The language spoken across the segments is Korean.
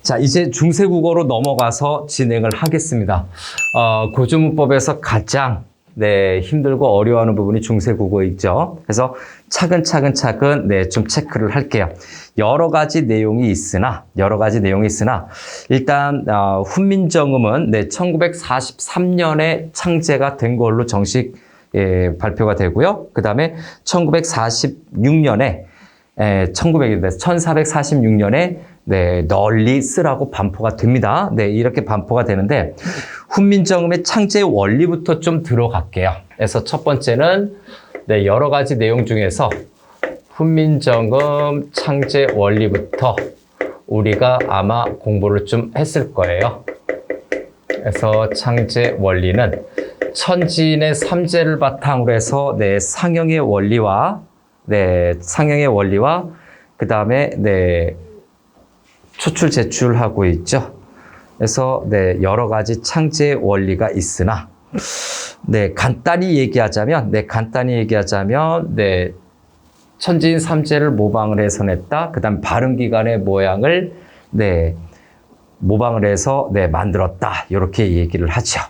자, 이제 중세국어로 넘어가서 진행을 하겠습니다. 고주문법에서 가장 힘들고 어려워하는 부분이 중세국어이죠. 그래서 차근차근 좀 체크를 할게요. 여러 가지 내용이 있으나 일단 훈민정음은 1943년에 창제가 된 걸로 정식 발표가 되고요. 그 다음에 1446년에 널리 쓰라고 반포가 됩니다. 이렇게 반포가 되는데 훈민정음의 창제 원리부터 좀 들어갈게요. 그래서 첫 번째는 여러 가지 내용 중에서 훈민정음 창제 원리부터 우리가 아마 공부를 좀 했을 거예요. 그래서 창제 원리는 천지인의 삼재를 바탕으로 해서 상형의 원리와 그 다음에 초출 제출하고 있죠. 그래서 여러 가지 창제 원리가 있으나 간단히 얘기하자면 천지인 삼재를 모방을 해서 냈다. 그다음 발음기관의 모양을 모방을 해서 만들었다. 이렇게 얘기를 하죠.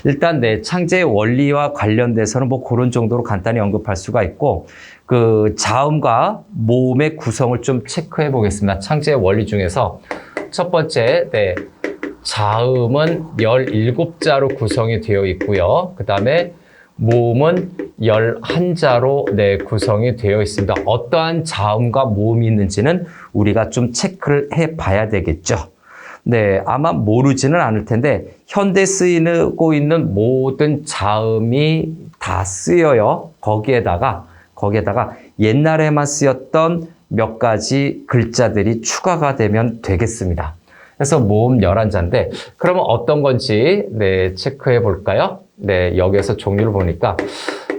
일단 창제 원리와 관련돼서는 그런 정도로 간단히 언급할 수가 있고, 그 자음과 모음의 구성을 좀 체크해 보겠습니다. 창제 원리 중에서 첫 번째, 자음은 17자로 구성이 되어 있고요. 그 다음에 모음은 11자로 구성이 되어 있습니다. 어떠한 자음과 모음이 있는지는 우리가 좀 체크를 해 봐야 되겠죠. 아마 모르지는 않을 텐데 현대 쓰이고 있는 모든 자음이 다 쓰여요. 거기에다가 옛날에만 쓰였던 몇 가지 글자들이 추가가 되면 되겠습니다. 그래서 모음 11자인데 그러면 어떤 건지 체크해 볼까요? 여기에서 종류를 보니까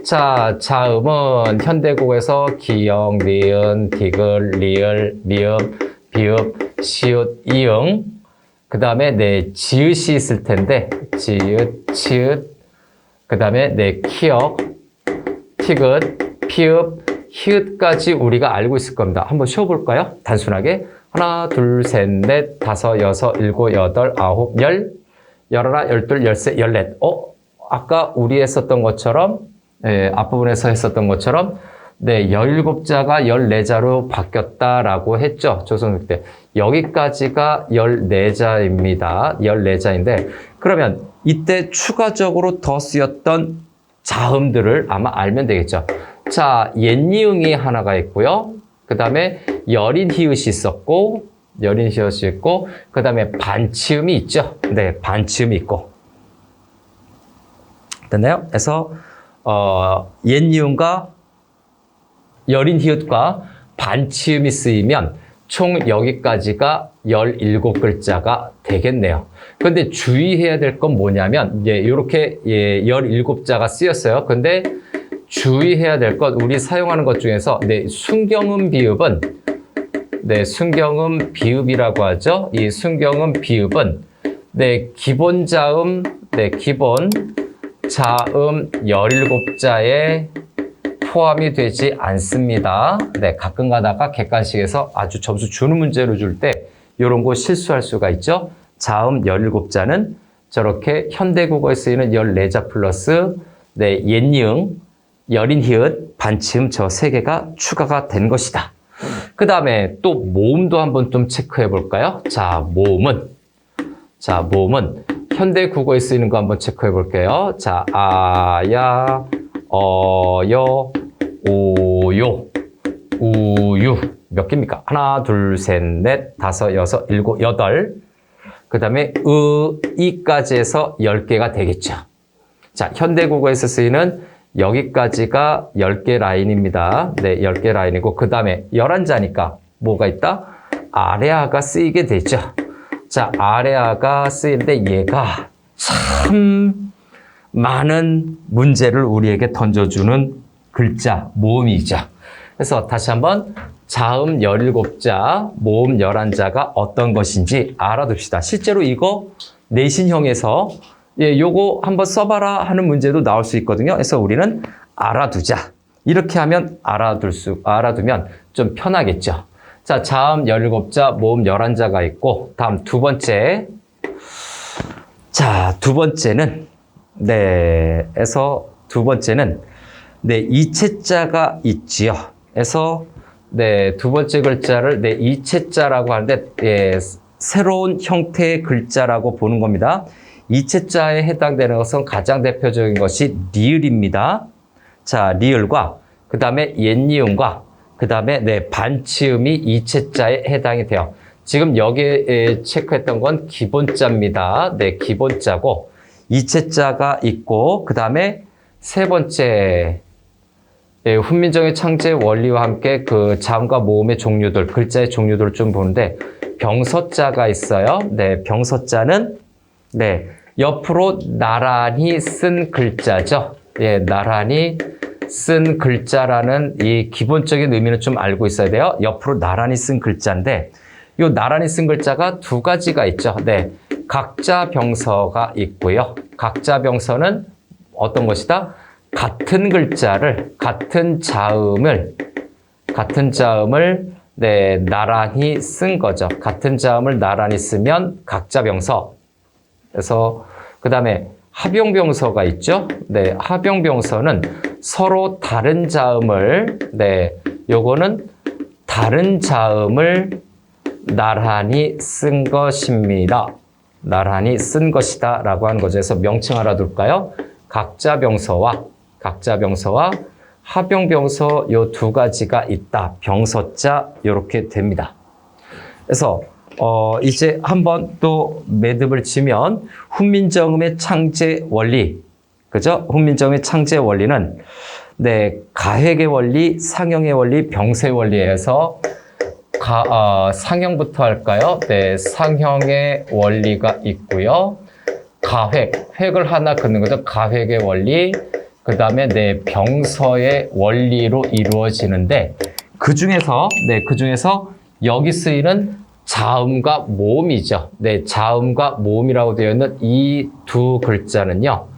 자, 자음은 현대국어에서 기역, 니은, 디귿, 리을, 미음, 비읍, 시읒, 이응, 그 다음에 지읒이 있을 텐데 지읒, 치읒, 그 다음에 키역, 티귿, 피읍, 히읗까지 우리가 알고 있을 겁니다. 한번 쉬어볼까요? 단순하게 하나, 둘, 셋, 넷, 다섯, 여섯, 일곱, 여덟, 아홉, 열, 열하나, 열둘, 열세, 열넷. 아까 우리 했었던 것처럼, 앞부분에서 했었던 것처럼, 17자가 14자로 바뀌었다라고 했죠. 조선국 때. 여기까지가 14자입니다. 14자인데, 그러면 이때 추가적으로 더 쓰였던 자음들을 아마 알면 되겠죠. 자, 옛니응이 하나가 있고요. 그 다음에 여린 히읗이 있었고, 그 다음에 반치음이 있죠. 반치음이 있고. 됐나요? 그래서, 옛니응과 여린 히읗과 반치음이 쓰이면 총 여기까지가 17글자가 되겠네요. 그런데 주의해야 될 건 뭐냐면, 이렇게 17자가 쓰였어요. 근데 주의해야 될 것, 우리 사용하는 것 중에서 순경음 비읍은 순경음 비읍이라고 하죠. 이 순경음 비읍은 기본 자음, 기본 자음 17자에 포함이 되지 않습니다. 가끔 가다가 객관식에서 아주 점수 주는 문제로 줄 때 이런 거 실수할 수가 있죠. 자음 17자는 저렇게 현대국어에 쓰이는 14자 플러스 옛니응, 여린 히읗, 반치음 저 3개가 추가가 된 것이다. 그 다음에 또 모음도 한번 좀 체크해 볼까요? 자, 모음은 현대국어에 쓰이는 거 한번 체크해 볼게요. 자, 아야, 어여, 오요, 우유. 몇 개입니까? 하나, 둘, 셋, 넷, 다섯, 여섯, 일곱, 여덟. 그 다음에 이까지 해서 10개가 되겠죠. 자, 현대국어에서 쓰이는 여기까지가 10개 라인입니다. 10개 라인이고, 그 다음에 11자니까 뭐가 있다? 아래아가 쓰이게 되죠. 자, 아래아가 쓰이는데 얘가 참 많은 문제를 우리에게 던져주는 글자, 모음이죠. 그래서 다시 한번 자음 17자, 모음 11자가 어떤 것인지 알아둡시다. 실제로 이거 내신형에서 요거 한번 써봐라 하는 문제도 나올 수 있거든요. 그래서 우리는 알아두자. 이렇게 하면 알아두면 좀 편하겠죠. 자, 자음 17자, 모음 11자가 있고, 다음 두 번째. 자, 두 번째는, 두 번째는, 이체자가 있지요. 그래서, 두 번째 글자를, 이체자라고 하는데, 새로운 형태의 글자라고 보는 겁니다. 이체자에 해당되는 것은 가장 대표적인 것이 리을입니다. 자, 리을과, 그 다음에 옛니음과, 그 다음에 반치음이 이체자에 해당이 돼요. 지금 여기에 체크했던 건 기본자입니다. 기본자고, 이체자가 있고, 그 다음에 세 번째, 훈민정음의 창제 원리와 함께 그 자음과 모음의 종류들, 글자의 종류들을 좀 보는데, 병서자가 있어요. 병서자는, 옆으로 나란히 쓴 글자죠. 나란히 쓴 글자라는 이 기본적인 의미는 좀 알고 있어야 돼요. 옆으로 나란히 쓴 글자인데, 이 나란히 쓴 글자가 두 가지가 있죠. 각자 병서가 있고요. 각자 병서는 어떤 것이다? 같은 글자를, 같은 자음을 나란히 쓴 거죠. 같은 자음을 나란히 쓰면 각자 병서. 그래서 그 다음에 합용병서가 있죠. 합용병서는 서로 다른 자음을, 요거는 다른 자음을 나란히 쓴 것입니다. 나란히 쓴 것이다 라고 하는 거죠. 그래서 명칭 알아둘까요? 각자병서와 합용병서 요 두 가지가 있다. 병서자 이렇게 됩니다. 그래서 이제 한번 또 매듭을 치면 훈민정음의 창제 원리, 그죠? 훈민정음의 창제 원리는 가획의 원리, 상형의 원리, 병세의 원리에서 상형부터 할까요? 상형의 원리가 있고요. 획을 하나 긋는 거죠. 가획의 원리, 그 다음에 병서의 원리로 이루어지는데 그 중에서 여기 쓰이는 자음과 모음이죠. 자음과 모음이라고 되어 있는 이 두 글자는요.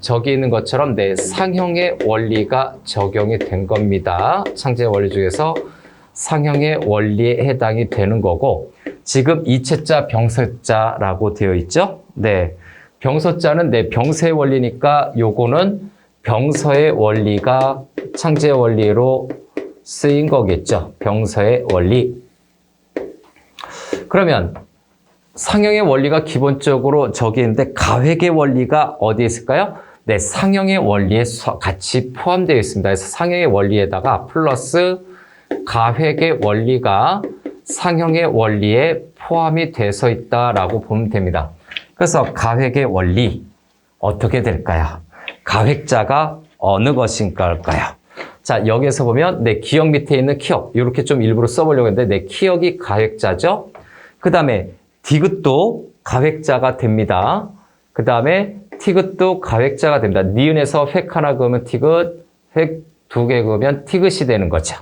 저기 있는 것처럼 상형의 원리가 적용이 된 겁니다. 창제 원리 중에서 상형의 원리에 해당이 되는 거고 지금 이체자, 병서자라고 되어 있죠. 병서자는 병세의 원리니까 요거는 병서의 원리가 창제 원리로 쓰인 거겠죠. 병서의 원리. 그러면 상형의 원리가 기본적으로 저기 있는데 가획의 원리가 어디에 있을까요? 상형의 원리에 같이 포함되어 있습니다. 그래서 상형의 원리에다가 플러스 가획의 원리가 상형의 원리에 포함이 돼서 있다라고 보면 됩니다. 그래서 가획의 원리 어떻게 될까요? 가획자가 어느 것인가요? 자, 여기에서 보면 기역 밑에 있는 키역 이렇게 좀 일부러 써보려고 했는데 키역이 가획자죠. 그 다음에 디귿도 가획자가 됩니다. 그 다음에 티귿도 가획자가 됩니다. 니은에서 획 하나 그으면 티귿, 획 두 개 그으면 티귿이 되는 거죠.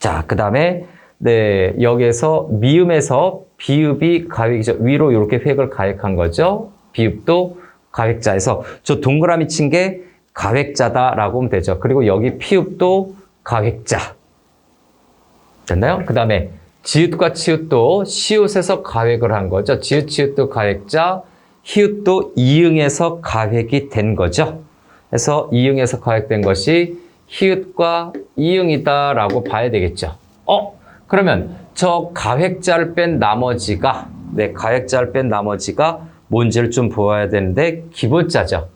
자, 그 다음에 여기에서 미음에서 비읍이 가획이죠. 위로 이렇게 획을 가획한 거죠. 비읍도 가획자에서 저 동그라미 친 게 가획자다라고 하면 되죠. 그리고 여기 피읍도 가획자. 됐나요? 그 다음에 지읒과 치읒도 시읒에서 가획을 한 거죠. 지읒, 치읒도 가획자, 히읗도 이응에서 가획이 된 거죠. 그래서 이응에서 가획된 것이 히읗과 이응이다라고 봐야 되겠죠. 그러면 저 가획자를 뺀 나머지가, 가획자를 뺀 나머지가 뭔지를 좀 보아야 되는데 기본자죠.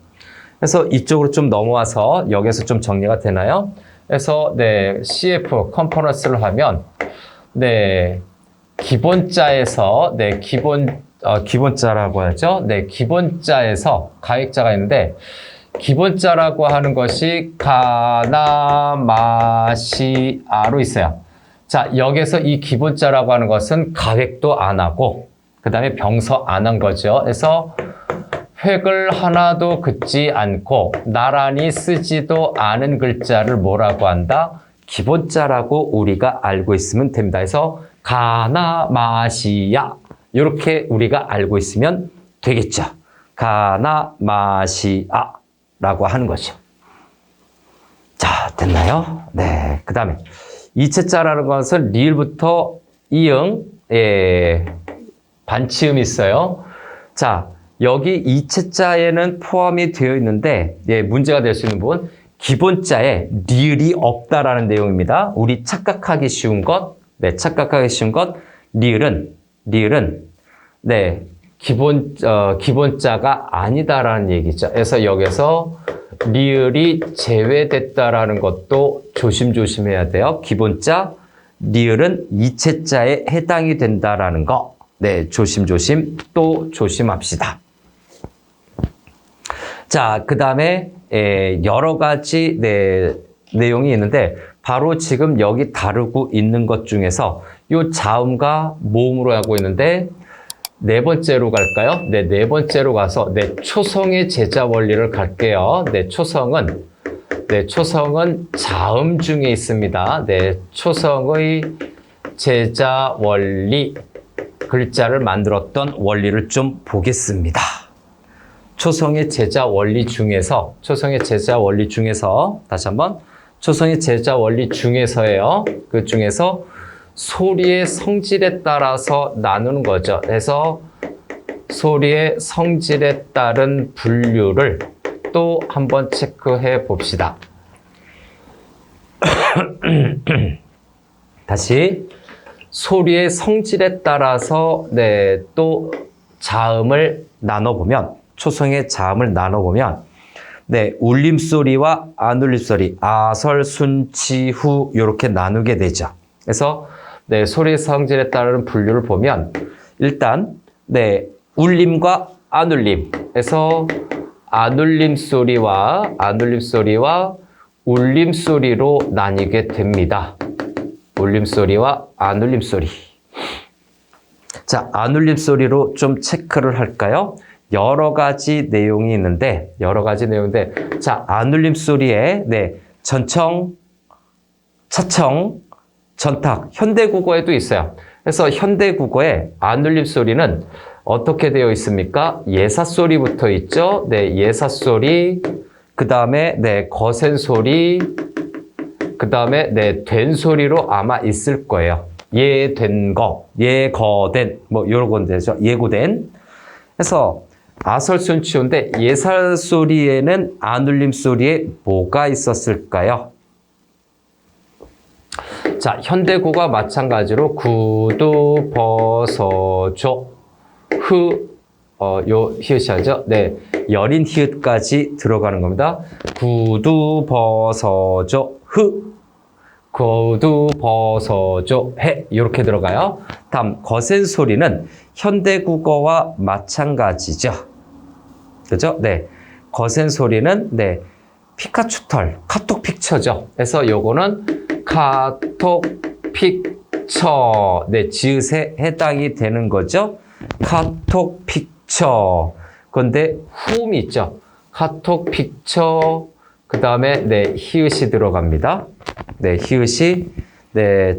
그래서 이쪽으로 좀 넘어와서 여기서 좀 정리가 되나요? 그래서 CF 컴포넌스를 하면 기본자에서 기본자라고 하죠. 기본자에서 가획자가 있는데 기본자라고 하는 것이 가나마시아로 있어요. 자, 여기서 이 기본자라고 하는 것은 가획도 안 하고 그 다음에 병서 안 한 거죠. 그래서 획을 하나도 긋지 않고 나란히 쓰지도 않은 글자를 뭐라고 한다? 기본자라고 우리가 알고 있으면 됩니다. 그래서 가나마시아 이렇게 우리가 알고 있으면 되겠죠. 가나마시아 라고 하는 거죠. 자, 됐나요? 그 다음에 이체자라는 것은 리을부터 이응, 예, 반치음이 있어요. 자, 여기 이체자에는 포함이 되어 있는데, 예, 문제가 될 수 있는 부분, 기본자에 리을이 없다라는 내용입니다. 우리 착각하기 쉬운 것, 네, 착각하기 쉬운 것, 리을은, 네, 기본자가 아니다라는 얘기죠. 그래서 여기서 리을이 제외됐다라는 것도 조심해야 돼요. 기본자, 리을은 이체자에 해당이 된다라는 거. 네, 조심조심 또 조심합시다. 자, 그 다음에 여러 가지 내용이 있는데 바로 지금 여기 다루고 있는 것 중에서 이 자음과 모음으로 하고 있는데 네 번째로 갈까요? 네, 네 번째로 가서 초성의 제자 원리를 갈게요. 초성은 자음 중에 있습니다. 초성의 제자 원리 글자를 만들었던 원리를 좀 보겠습니다. 초성의 제자 원리 중에서 다시 한번 초성의 제자 원리 중에서예요. 그 중에서 소리의 성질에 따라서 나누는 거죠. 그래서 소리의 성질에 따른 분류를 또 한번 체크해 봅시다. 다시 소리의 성질에 따라서 또 자음을 나눠보면 초성의 자음을 나눠보면 울림소리와 안울림소리 아설순치후 이렇게 나누게 되죠. 그래서 소리의 성질에 따른 분류를 보면 일단 울림과 안울림에서 안울림소리와 울림소리로 나뉘게 됩니다. 울림소리와 안울림소리. 자, 안울림소리로 좀 체크를 할까요? 여러 가지 내용이 있는데, 자, 안울림소리에, 전청, 차청, 전탁, 현대국어에도 있어요. 그래서 현대국어에 안울림소리는 어떻게 되어 있습니까? 예사소리부터 있죠? 예사소리, 그 다음에, 거센소리, 그 다음에, 된 소리로 아마 있을 거예요. 예된 거, 예거된, 요런 건데죠. 예고된. 그래서, 아설순치후인데 예사소리에는 안울림소리에 뭐가 있었을까요? 자, 현대국어 마찬가지로 구두 벗어줘 요 히읗이죠. 여린 히읗까지 들어가는 겁니다. 구두 벗어줘 구두 벗어줘 해 이렇게 들어가요. 다음 거센 소리는 현대국어와 마찬가지죠. 그죠? 거센 소리는 피카츄 털, 카톡 픽처죠. 그래서 요거는 카톡 픽처, 지읒에 해당이 되는 거죠. 카톡 픽처. 그런데 후음이 있죠. 카톡 픽처. 그 다음에 히읗이 들어갑니다. 히읗이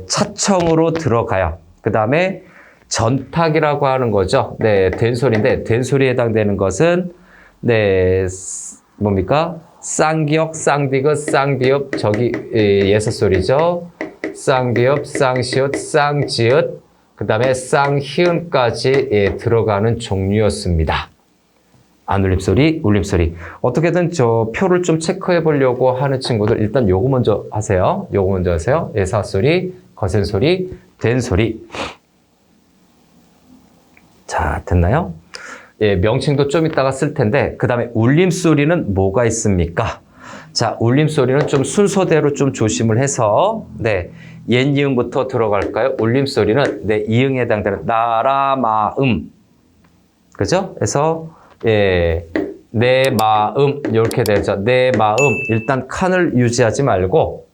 차청으로 들어가요. 그 다음에 전탁이라고 하는 거죠. 된 소리인데 된 소리에 해당되는 것은 뭡니까? 쌍기역, 쌍디귿, 쌍비읍, 저기 예사소리죠. 쌍비읍, 쌍시읒, 쌍지읒, 그 다음에 쌍희음까지 들어가는 종류였습니다. 안울림소리, 울림소리. 어떻게든 저 표를 좀 체크해 보려고 하는 친구들 일단 요거 먼저 하세요. 예사소리, 거센소리, 된소리. 자, 됐나요? 명칭도 좀 이따가 쓸 텐데 그 다음에 울림소리는 뭐가 있습니까? 자, 울림소리는 좀 순서대로 좀 조심을 해서 옛 이응부터 들어갈까요? 울림소리는 이응에 해당되는 나라마음. 그죠? 그래서 내 마음 이렇게 되죠. 내 마음 일단 칸을 유지하지 말고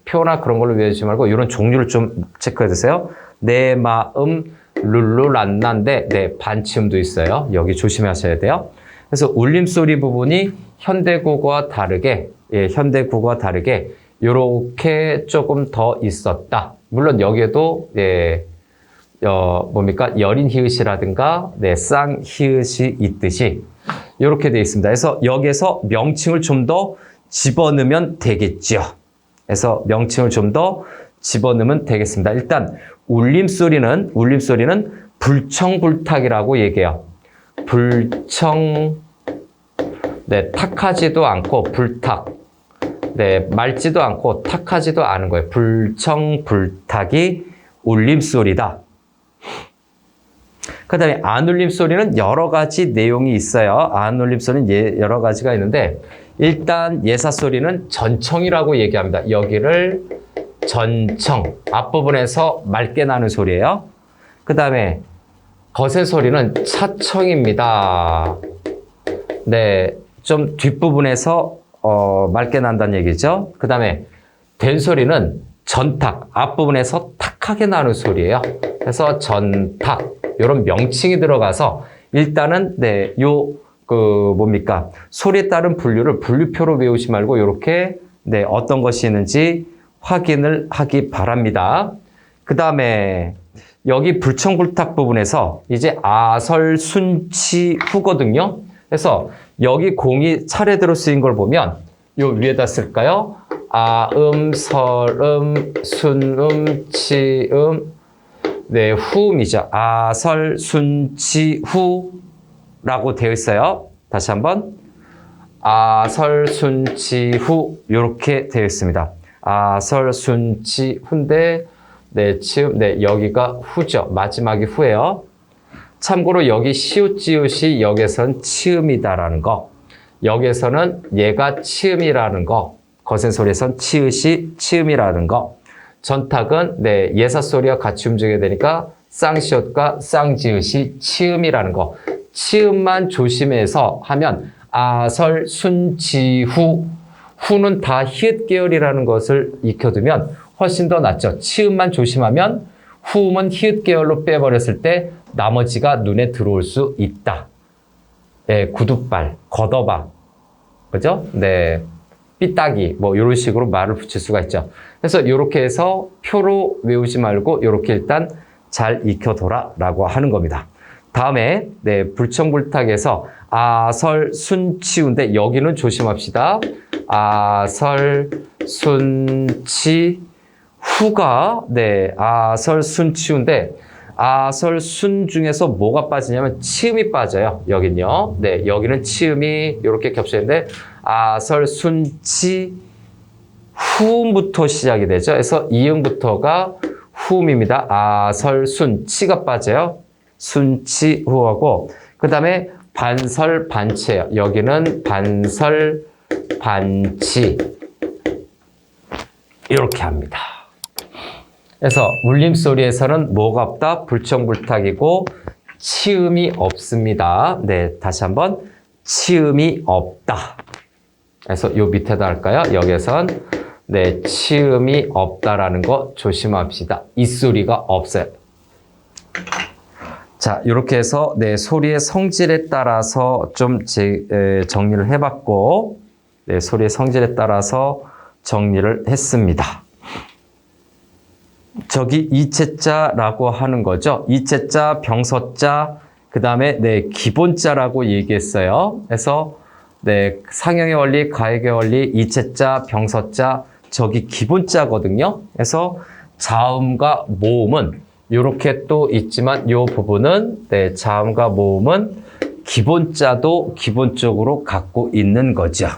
표나 그런 걸로 외우지 말고 이런 종류를 좀 체크해 주세요. 내 마음 룰루란나인데 반치음도 있어요. 여기 조심하셔야 돼요. 그래서 울림소리 부분이 현대국어와 다르게 이렇게 조금 더 있었다. 물론 여기에도 여린 히읗이라든가 쌍히읗이 있듯이 이렇게 되어 있습니다. 그래서 여기에서 명칭을 좀 더 집어넣으면 되겠죠. 그래서 명칭을 좀 더 집어넣으면 되겠습니다. 일단 울림소리는 불청불탁이라고 얘기해요. 네, 탁하지도 않고 불탁. 네, 맑지도 않고 탁하지도 않은 거예요. 불청불탁이 울림소리다. 그 다음에 안울림소리는 여러 가지 내용이 있어요. 안울림소리는 여러 가지가 있는데 일단 예사소리는 전청이라고 얘기합니다. 여기를 전청, 앞부분에서 맑게 나는 소리예요. 그 다음에 거세소리는 차청입니다. 네, 좀 뒷부분에서 맑게 난다는 얘기죠. 그 다음에 된소리는 전탁, 앞부분에서 탁하게 나는 소리예요. 그래서 전탁, 이런 명칭이 들어가서 일단은 네, 소리에 따른 분류를 분류표로 외우지 말고 이렇게 네, 어떤 것이 있는지 확인을 하기 바랍니다. 그 다음에 여기 불청불탁 부분에서 이제 아설순치후거든요. 그래서 여기 공이 차례대로 쓰인 걸 보면 요 위에다 쓸까요? 아음, 설음, 순음, 치음, 네, 후음이죠. 아설순치후라고 되어 있어요. 다시 한번 아설순치후 이렇게 되어 있습니다. 아설순치후인데 네, 치음, 네, 여기가 후죠. 마지막이 후예요. 참고로 여기 시옷지읒이 여기선 치음이다라는 거, 여기서는 얘가 치음이라는 거, 거센소리에선 치읒이 치음이라는 거, 전탁은 네, 예사소리와 같이 움직여야 되니까 쌍시옷과 쌍지읒이 치음이라는 거, 치음만 조심해서 하면 아설순치후, 후는 다 히읗 계열이라는 것을 익혀두면 훨씬 더 낫죠. 치음만 조심하면 후음은 히읗 계열로 빼버렸을 때 나머지가 눈에 들어올 수 있다. 네, 구두발, 걷어봐, 그죠? 네, 삐딱이, 뭐 이런 식으로 말을 붙일 수가 있죠. 그래서 이렇게 해서 표로 외우지 말고 이렇게 일단 잘 익혀둬라라고 하는 겁니다. 다음에 네, 불청불탁에서 아설순치우인데 여기는 조심합시다. 아설순치후가 네, 아설순치우인데 아설순 중에서 뭐가 빠지냐면 치음이 빠져요. 여긴요. 네, 여기는 치음이 이렇게 겹쳐있는데 아설순치 후음부터 시작이 되죠. 그래서 이음부터가 후음입니다. 아설순 치가 빠져요. 순치 후하고 그 다음에 반설 반치예요. 여기는 반설 반치 이렇게 합니다. 그래서 울림소리에서는 뭐가 없다? 불청불탁이고 치음이 없습니다. 네, 다시 한번 치음이 없다. 그래서 요 밑에다 할까요? 여기선 네, 치음이 없다라는 거 조심합시다. 이 소리가 없어요. 자, 이렇게 해서 네, 소리의 성질에 따라서 좀 정리를 해봤고, 네, 소리의 성질에 따라서 정리를 했습니다. 저기 이체자라고 하는 거죠. 이체자, 병서자, 그 다음에 네, 기본자라고 얘기했어요. 그래서 네, 상형의 원리, 가액의 원리, 이체자, 병서자, 저기 기본자거든요. 그래서 자음과 모음은 이렇게 또 있지만 이 부분은 네, 자음과 모음은 기본자도 기본적으로 갖고 있는 거죠.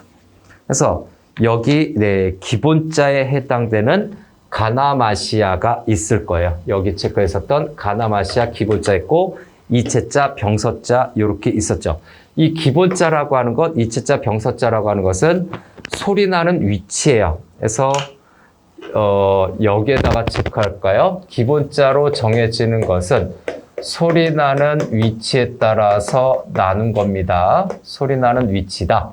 그래서 여기 네, 기본자에 해당되는 가나마시아가 있을 거예요. 여기 체크에 있었던 가나마시아 기본자 있고 이체자, 병서자 이렇게 있었죠. 이 기본자라고 하는 것, 이체자, 병서자라고 하는 것은 소리 나는 위치예요. 그래서 여기에다가 체크할까요? 기본자로 정해지는 것은 소리 나는 위치에 따라서 나눈 겁니다. 소리 나는 위치다.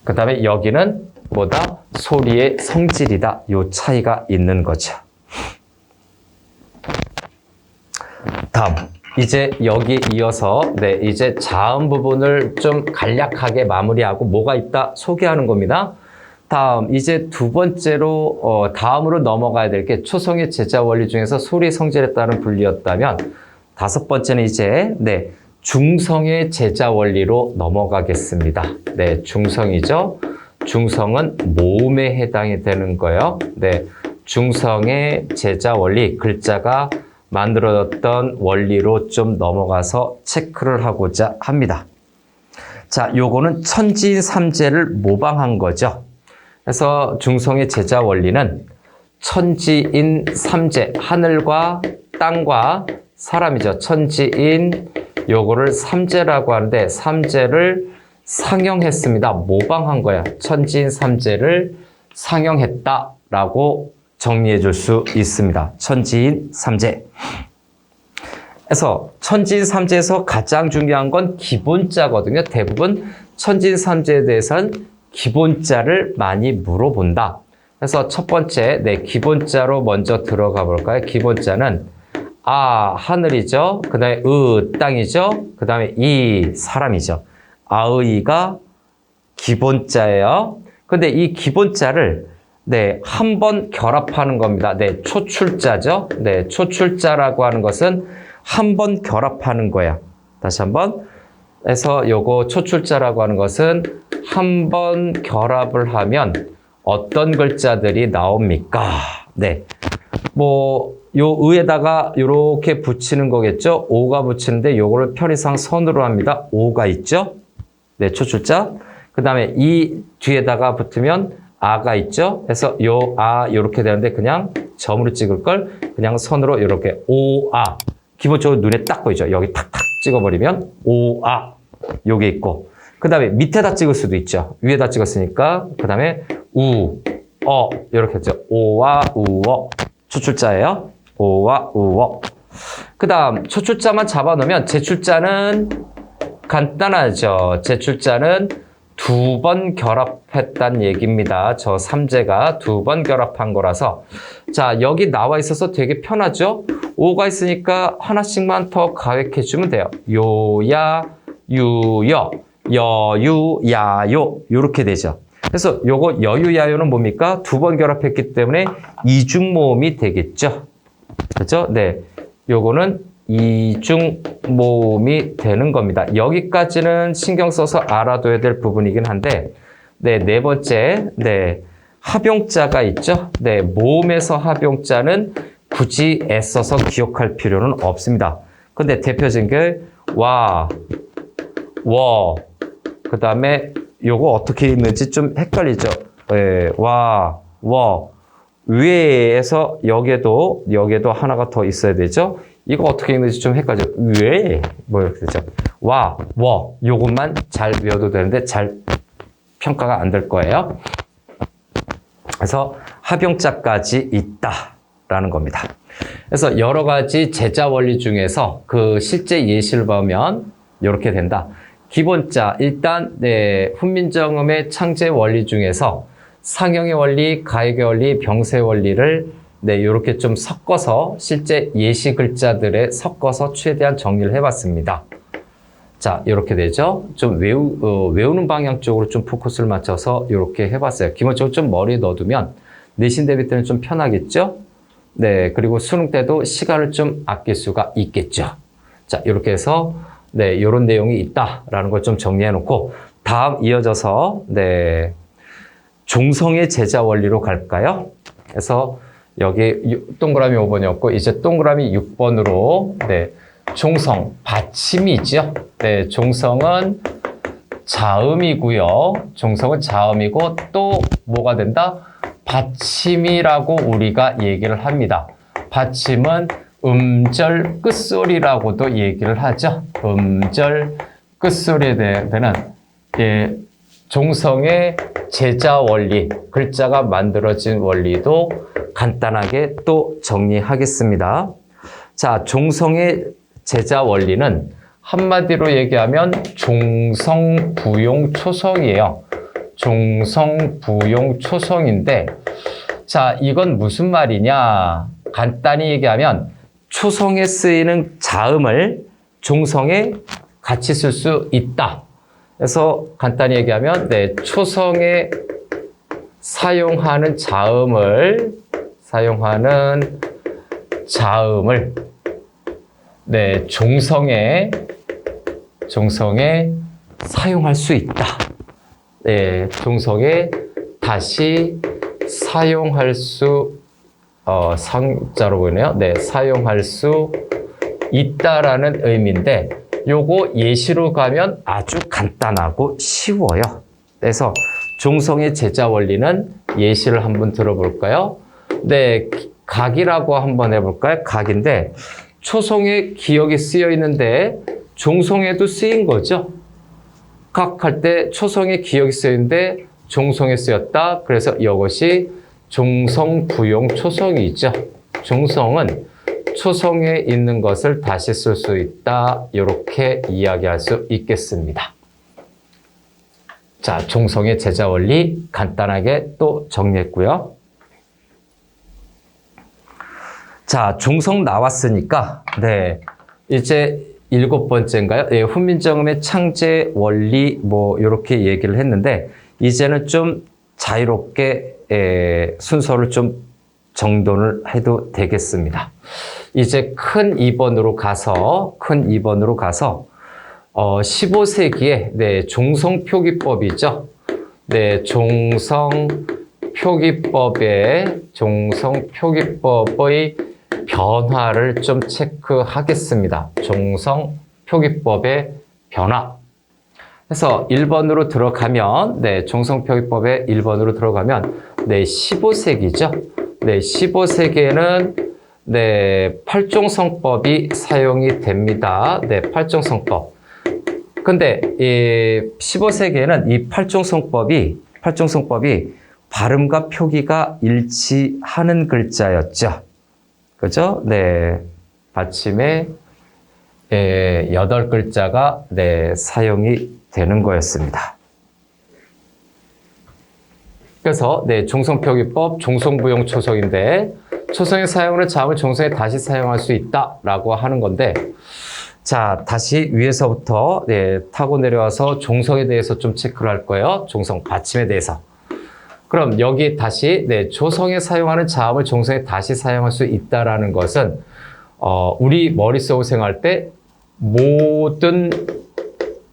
그 다음에 여기는 뭐다? 소리의 성질이다. 요 차이가 있는 거죠. 다음, 이제 여기 이어서 네, 이제 자음 부분을 좀 간략하게 마무리하고 뭐가 있다 소개하는 겁니다. 다음, 이제 두 번째로 다음으로 넘어가야 될 게 초성의 제자 원리 중에서 소리 성질에 따른 분리였다면 다섯 번째는 이제 네, 중성의 제자 원리로 넘어가겠습니다. 네, 중성이죠. 중성은 모음에 해당이 되는 거예요. 네, 중성의 제자 원리, 글자가 만들어졌던 원리로 좀 넘어가서 체크를 하고자 합니다. 자, 요거는 천지인 삼재를 모방한 거죠. 그래서 중성의 제자 원리는 천지인 삼재, 하늘과 땅과 사람이죠. 천지인 요거를 삼재라고 하는데 삼재를 상영했습니다. 모방한 거야. 천지인 삼재를 상영했다라고 정리해 줄 수 있습니다. 천지인 삼재. 그래서 천지인 삼재에서 가장 중요한 건 기본자거든요. 대부분 천지인 삼재에 대해서는 기본자를 많이 물어본다. 그래서 첫 번째, 기본자로 먼저 들어가 볼까요? 기본자는 하늘이죠. 그 다음에 땅이죠. 그 다음에 사람이죠. 이가 기본자예요. 근데 이 기본자를 한 번 결합하는 겁니다. 초출자죠. 초출자라고 하는 것은 한 번 결합하는 거야. 다시 한번. 그래서 요거 초출자라고 하는 것은 한 번 결합을 하면 어떤 글자들이 나옵니까? 요 의에다가 요렇게 붙이는 거겠죠? 오가 붙이는데 요거를 편의상 선으로 합니다. 오가 있죠? 초출자. 그 다음에 이 뒤에다가 붙으면 아가 있죠? 그래서 요렇게 되는데 그냥 점으로 찍을 걸 그냥 선으로 요렇게 기본적으로 눈에 딱 보이죠? 여기 탁탁 찍어버리면 요게 있고. 그 다음에 밑에다 찍을 수도 있죠. 위에다 찍었으니까. 그 다음에 요렇게 했죠. 오와 우어. 초출자예요. 오와 우어. 그 다음 초출자만 잡아놓으면 제출자는 간단하죠. 제출자는 2번 결합했다는 얘기입니다. 저 삼재가 2번 결합한 거라서. 자, 여기 나와 있어서 되게 편하죠? 오가 있으니까 하나씩만 더 가획해주면 돼요. 요야, 유여, 여유, 야요. 요렇게 되죠. 그래서 요거 여유, 야요는 뭡니까? 2번 결합했기 때문에 이중모음이 되겠죠. 그렇죠? 요거는 이중모음이 되는 겁니다. 여기까지는 신경 써서 알아둬야 될 부분이긴 한데, 네 번째, 합용자가 있죠? 모음에서 합용자는 굳이 애써서 기억할 필요는 없습니다. 근데 대표적인 게 와, 워, 그 다음에 요거 어떻게 읽는지 좀 헷갈리죠? 와, 워, 위에서 여기에도 하나가 더 있어야 되죠? 이거 어떻게 읽는지 좀 헷갈리죠? 왜? 이렇게 되죠? 와, 워, 요것만 잘 외워도 되는데 잘 평가가 안 될 거예요. 그래서 합용자까지 있다라는 겁니다. 그래서 여러 가지 제자 원리 중에서 그 실제 예시를 보면 이렇게 된다. 기본자, 일단 훈민정음의 창제 원리 중에서 상형의 원리, 가역의 원리, 병세의 원리를 이렇게 좀 섞어서 실제 예시 글자들에 섞어서 최대한 정리를 해봤습니다. 자, 이렇게 되죠. 좀 외우는 방향 쪽으로 좀 포커스를 맞춰서 이렇게 해봤어요. 기본적으로 좀 머리에 넣어두면 내신 대비 때는 좀 편하겠죠? 그리고 수능 때도 시간을 좀 아낄 수가 있겠죠. 자, 이렇게 해서 이런 내용이 있다라는 걸 좀 정리해 놓고 다음 이어져서 종성의 제자 원리로 갈까요? 그래서 여기 동그라미 5번이었고 이제 동그라미 6번으로 종성, 받침이 있죠. 종성은 자음이고요. 종성은 자음이고 또 뭐가 된다? 받침이라고 우리가 얘기를 합니다. 받침은 음절 끝소리라고도 얘기를 하죠. 음절 끝소리에 대한 종성의 제자 원리, 글자가 만들어진 원리도 간단하게 또 정리하겠습니다. 자, 종성의 제자 원리는 한마디로 얘기하면 종성부용초성이에요. 종성부용초성인데, 자, 이건 무슨 말이냐? 간단히 얘기하면 초성에 쓰이는 자음을 종성에 같이 쓸 수 있다. 그래서 간단히 얘기하면 초성에 사용하는 자음을 종성에 사용할 수 있다. 종성에 다시 사용할 수 상자로 보이네요. 네, 사용할 수 있다라는 의미인데 요거 예시로 가면 아주 간단하고 쉬워요. 그래서 종성의 제자 원리는 예시를 한번 들어볼까요? 네, 각이라고 한번 해볼까요? 각인데 초성에 기억이 쓰여 있는데 종성에도 쓰인 거죠. 각할 때 초성에 기억이 쓰여 있는데 종성에 쓰였다. 그래서 이것이 종성 부용 초성이 있죠. 종성은 초성에 있는 것을 다시 쓸 수 있다. 이렇게 이야기할 수 있겠습니다. 자, 종성의 제자 원리 간단하게 또 정리했고요. 자, 종성 나왔으니까 네, 이제 7번째인가요? 네, 훈민정음의 창제 원리 뭐 이렇게 얘기를 했는데 이제는 좀 자유롭게 순서를 좀 정돈을 해도 되겠습니다. 이제 큰 2번으로 가서 15세기에 네, 종성표기법이죠. 네, 종성표기법의 변화를 좀 체크하겠습니다. 종성표기법의 변화. 그래서 1번으로 들어가면, 네, 종성표기법의 1번으로 들어가면, 네, 15세기죠. 네, 15세기에는, 네, 팔종성법이 사용이 됩니다. 네, 팔종성법. 근데, 15세기에는 이 팔종성법이 발음과 표기가 일치하는 글자였죠. 그죠? 네, 받침에 8글자가 네, 사용이 되는 거였습니다. 그래서 네, 종성표기법, 종성부용 초성인데 초성의 사용으로 자음을 종성에 다시 사용할 수 있다라고 하는 건데 자, 다시 위에서부터 네, 타고 내려와서 종성에 대해서 좀 체크를 할 거예요. 종성, 받침에 대해서. 그럼 여기 다시 네, 조성에 사용하는 자음을 종성에 다시 사용할 수 있다라는 것은 우리 머릿속을 생각할 때 모든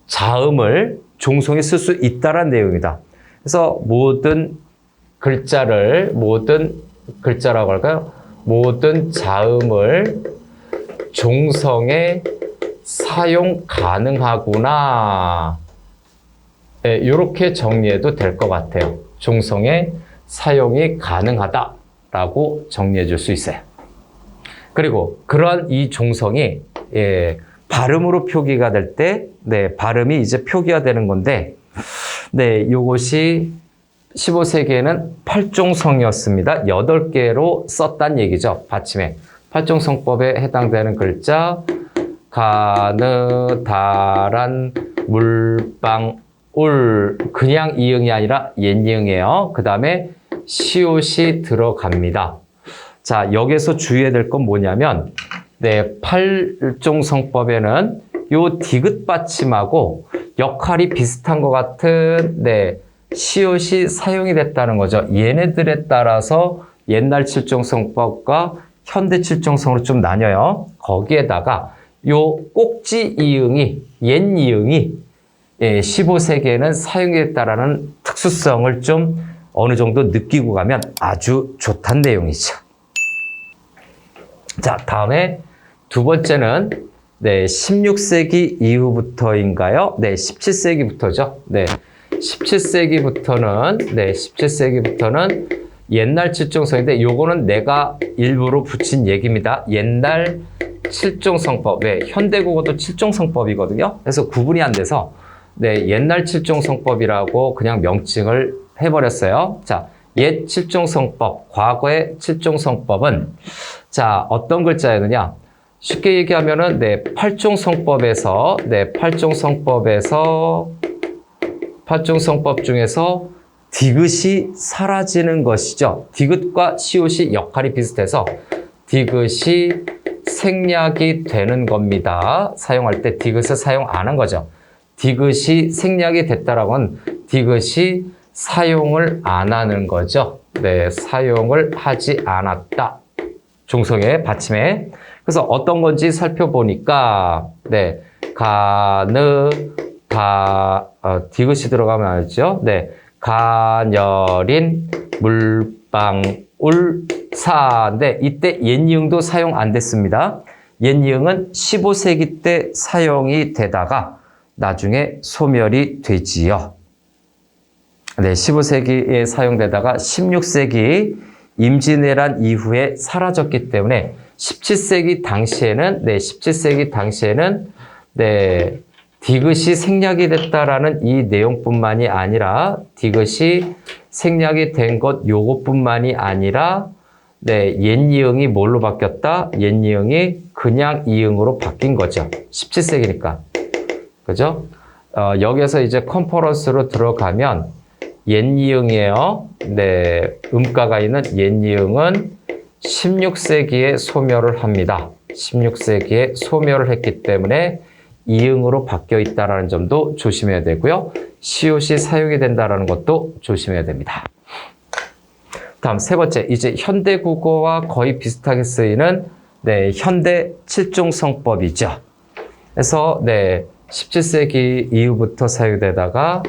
자음을 종성에 쓸 수 있다라는 내용입니다. 그래서 모든 글자라고 할까요? 모든 자음을 종성에 사용 가능하구나. 네, 이렇게 정리해도 될 것 같아요. 종성에 사용이 가능하다라고 정리해 줄 수 있어요. 그리고 그러한 이 종성이 발음으로 표기가 될 때, 네, 발음이 이제 표기가 되는 건데, 네, 요것이 15세기에는 팔종성이었습니다. 8개로 썼단 얘기죠. 받침에. 팔종성법에 해당되는 글자, 가느, 다란, 물방, 울, 그냥 이응이 아니라 옛이응이에요. 그 다음에 시옷이 들어갑니다. 자, 여기서 주의해야 될 건 뭐냐면, 네, 팔종성법에는 요 디귿 받침하고 역할이 비슷한 것 같은, 네, 시옷이 사용이 됐다는 거죠. 얘네들에 따라서 옛날 칠종성법과 현대 칠종성으로 좀 나뉘어요. 거기에다가 요 꼭지 이응이, 옛 이응이 15세기에는 사용이 됐다라는 특수성을 좀 어느 정도 느끼고 가면 아주 좋다는 내용이죠. 자, 다음에 두 번째는 네, 16세기 이후부터인가요? 네, 17세기부터죠. 네, 17세기부터는 옛날 칠종성인데 요거는 내가 일부러 붙인 얘기입니다. 옛날 칠종성법. 네, 현대국어도 칠종성법이거든요. 그래서 구분이 안 돼서 네, 옛날 칠종성법이라고 그냥 명칭을 해버렸어요. 자, 옛 칠종성법, 과거의 칠종성법은 자, 어떤 글자였느냐? 쉽게 얘기하면은 네, 팔종성법 중에서 디귿이 사라지는 것이죠. 디귿과 시옷이 역할이 비슷해서 디귿이 생략이 되는 겁니다. 사용할 때 디귿을 사용 안 한 거죠. 디귿이 생략이 됐다라고 하면 디귿이 사용을 안 하는 거죠. 네, 사용을 하지 않았다. 종성의 받침에. 그래서 어떤 건지 살펴보니까 네, 가느, 디귿이 들어가면 알죠? 네, 가녀린, 물방울, 14인데 이때 옛니응도 사용 안 됐습니다. 옛니응은 15세기 때 사용이 되다가 나중에 소멸이 되지요. 네, 15세기에 사용되다가 16세기 임진왜란 이후에 사라졌기 때문에 17세기 당시에는 디귿이 생략이 됐다라는 이 내용뿐만이 아니라 디귿이 생략이 된 것 요것뿐만이 아니라 옛니응이 뭘로 바뀌었다? 옛니응이 그냥 이응으로 바뀐 거죠. 17세기니까. 그죠? 여기서 이제 컨퍼런스로 들어가면 옛니응이에요. 음가가 있는 옛니응은 16세기에 소멸을 합니다. 16세기에 소멸을 했기 때문에 이응으로 바뀌어 있다는 점도 조심해야 되고요. 시옷이 사용이 된다는 것도 조심해야 됩니다. 다음 세 번째, 이제 현대 국어와 거의 비슷하게 쓰이는 현대 칠종성법이죠. 그래서 17세기 이후부터 사용되다가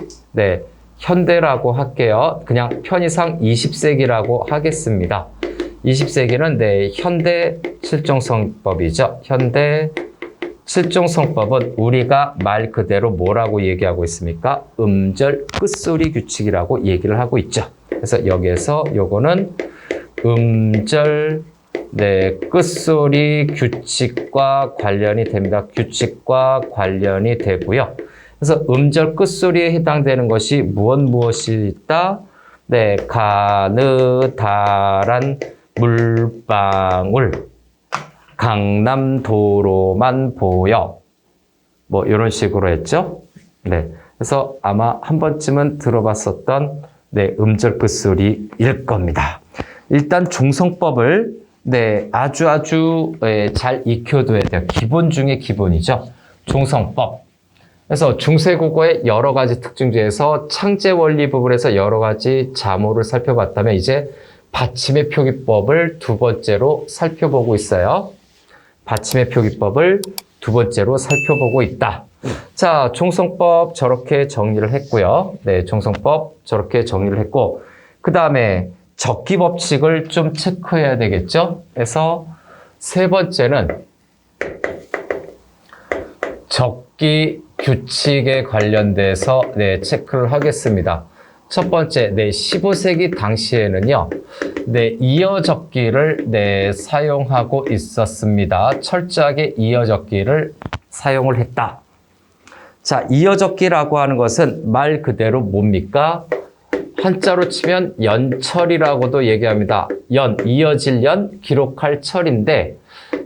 현대라고 할게요. 그냥 편의상 20세기라고 하겠습니다. 20세기는 현대 칠종성법이죠. 현대 칠종성법은 우리가 말 그대로 뭐라고 얘기하고 있습니까? 음절 끝소리 규칙이라고 얘기를 하고 있죠. 그래서 여기에서 요거는 음절 끝소리 규칙과 관련이 됩니다. 규칙과 관련이 되고요. 그래서 음절 끝소리에 해당되는 것이 무엇이 있다? 가느다란 물방울 강남도로만 보여. 뭐 이런 식으로 했죠. 그래서 아마 한 번쯤은 들어봤었던 음절 끝소리일 겁니다. 일단 종성법을 아주 잘 익혀둬야 돼요. 기본 중에 기본이죠. 종성법. 그래서 중세국어의 여러 가지 특징 중에서 창제 원리 부분에서 여러 가지 자모를 살펴봤다면 이제 받침의 표기법을 두 번째로 살펴보고 있어요. 받침의 표기법을 두 번째로 살펴보고 있다. 자, 종성법 저렇게 정리를 했고요. 종성법 저렇게 정리를 했고, 그 다음에 적기 법칙을 좀 체크해야 되겠죠? 그래서 세 번째는 적기 규칙에 관련돼서 체크를 하겠습니다. 첫 번째, 15세기 당시에는요, 이어적기를 사용하고 있었습니다. 철저하게 이어적기를 사용을 했다. 자, 이어적기라고 하는 것은 말 그대로 뭡니까? 한자로 치면 연철이라고도 얘기합니다. 이어질 연, 기록할 철인데,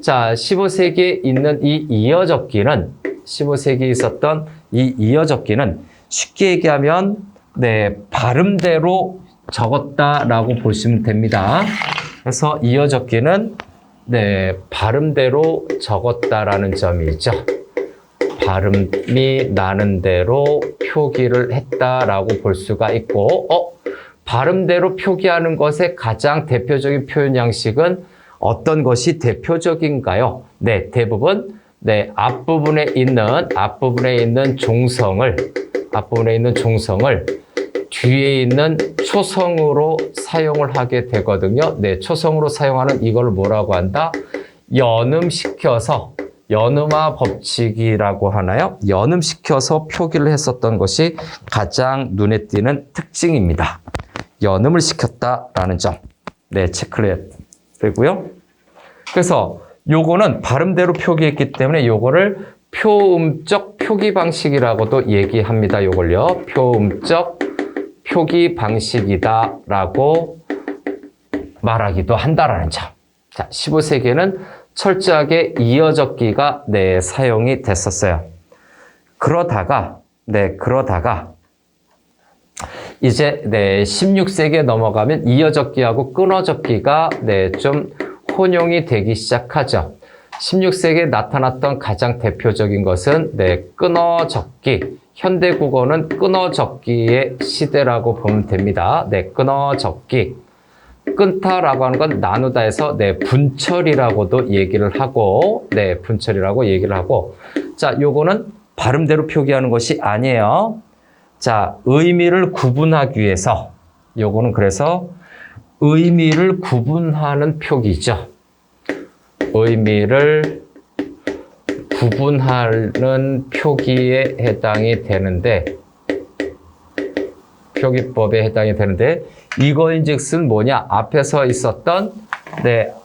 자, 15세기에 있는 이 이어적기는, 15세기에 있었던 이 이어적기는 쉽게 얘기하면, 발음대로 적었다라고 보시면 됩니다. 그래서 이어적기는, 발음대로 적었다라는 점이 있죠. 발음이 나는 대로 표기를 했다라고 볼 수가 있고, 발음대로 표기하는 것의 가장 대표적인 표현 양식은 어떤 것이 대표적인가요? 대부분 앞부분에 있는 종성을 뒤에 있는 초성으로 사용을 하게 되거든요. 초성으로 사용하는 이걸 뭐라고 한다? 연음시켜서 연음화 법칙이라고 하나요? 연음시켜서 표기를 했었던 것이 가장 눈에 띄는 특징입니다. 연음을 시켰다라는 점. 체크를 해야 되고요. 그래서 요거는 발음대로 표기했기 때문에 요거를 표음적 표기 방식이라고도 얘기합니다. 요걸요. 표음적 표기 방식이다라고 말하기도 한다라는 점. 자, 15세기에는 철저하게 이어적기가 사용이 됐었어요. 그러다가 이제 16세기에 넘어가면 이어적기하고 끊어적기가 좀 혼용이 되기 시작하죠. 16세기에 나타났던 가장 대표적인 것은 끊어적기. 현대국어는 끊어적기의 시대라고 보면 됩니다. 끊어적기. 끊다라고 하는 건 나누다에서 분철이라고도 얘기를 하고, 분철이라고 얘기를 하고, 자, 요거는 발음대로 표기하는 것이 아니에요. 자, 의미를 구분하기 위해서, 요거는 그래서 의미를 구분하는 표기죠. 의미를 구분하는 표기에 해당이 되는데, 표기법에 해당이 되는데, 이거인즉슨 뭐냐? 앞에서 있었던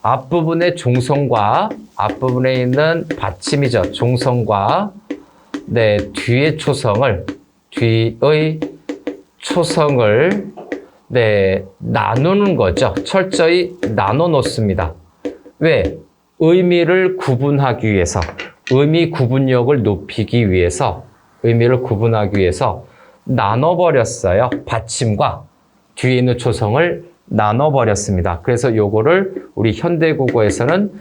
앞부분의 종성과 앞부분에 있는 받침이죠. 종성과 뒤의 초성을 나누는 거죠. 철저히 나눠 놓습니다. 왜? 의미를 구분하기 위해서, 의미 구분력을 높이기 위해서, 의미를 구분하기 위해서 나눠버렸어요. 받침과 뒤에 있는 초성을 나눠버렸습니다. 그래서 요거를 우리 현대국어에서는